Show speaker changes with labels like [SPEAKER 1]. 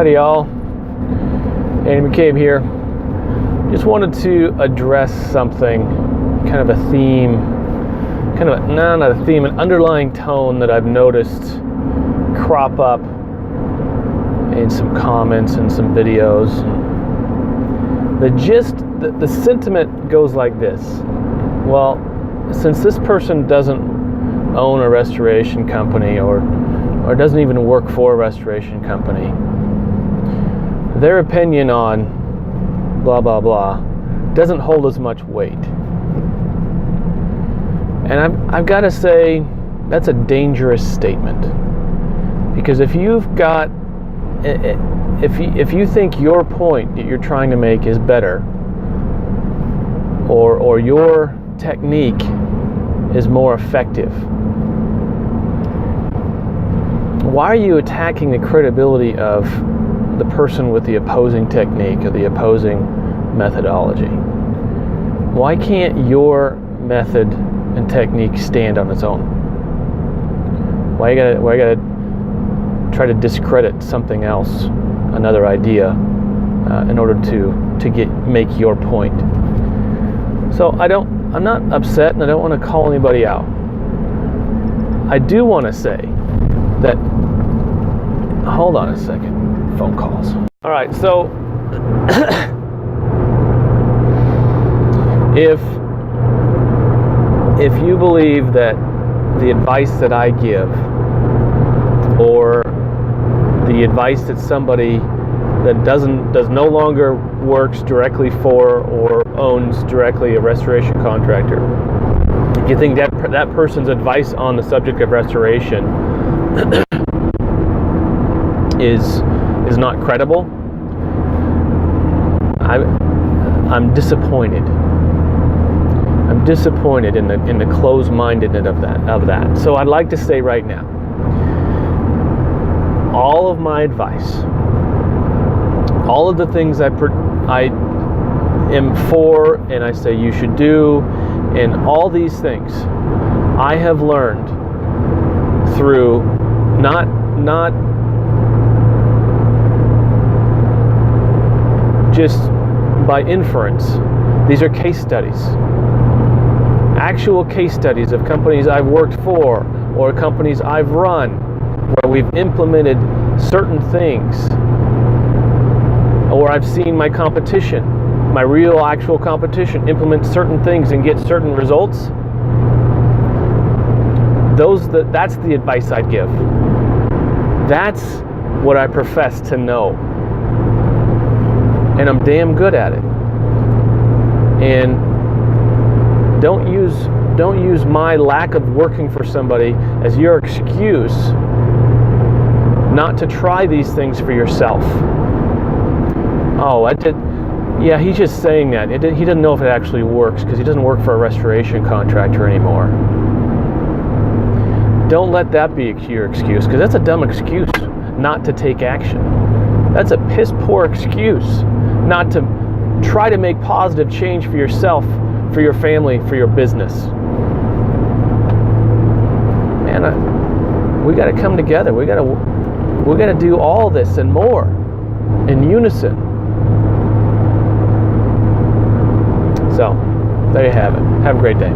[SPEAKER 1] Howdy y'all, Andy McCabe here. Just wanted to address something, kind of a theme, not a theme, an underlying tone that I've noticed crop up in some comments and some videos. The sentiment goes like this. Well, since this person doesn't own a restoration company or doesn't even work for a restoration company, their opinion on blah blah blah doesn't hold as much weight. And I've got to say that's a dangerous statement, because if you think your point that you're trying to make is better, or your technique is more effective, why are you attacking the credibility of the person with the opposing technique or the opposing methodology? Why can't your method and technique stand on its own? Why you gotta try to discredit something else, another idea, in order to make your point? So I'm not upset, and I don't want to call anybody out. I do want to say that, hold on a second, phone calls. All right, so if you believe that the advice that I give, or the advice that somebody that does no longer works directly for or owns directly a restoration contractor, if you think that person's advice on the subject of restoration is not credible, I'm disappointed. I'm disappointed in the closed-mindedness of that. So I'd like to say right now, all of my advice, all of the things I am for and I say you should do, and all these things I have learned through not just by inference. These are case studies, actual case studies of companies I've worked for or companies I've run where we've implemented certain things, or I've seen my competition, my real actual competition, implement certain things and get certain results. That's the advice I'd give. That's what I profess to know, and I'm damn good at it. And don't use my lack of working for somebody as your excuse not to try these things for yourself. Oh, yeah, he's just saying that. He doesn't know if it actually works because he doesn't work for a restoration contractor anymore. Don't let that be your excuse, because that's a dumb excuse not to take action. That's a piss poor excuse not to try to make positive change for yourself, for your family, for your business. Man, we got to come together. We got to do all this and more in unison. So, there you have it. Have a great day.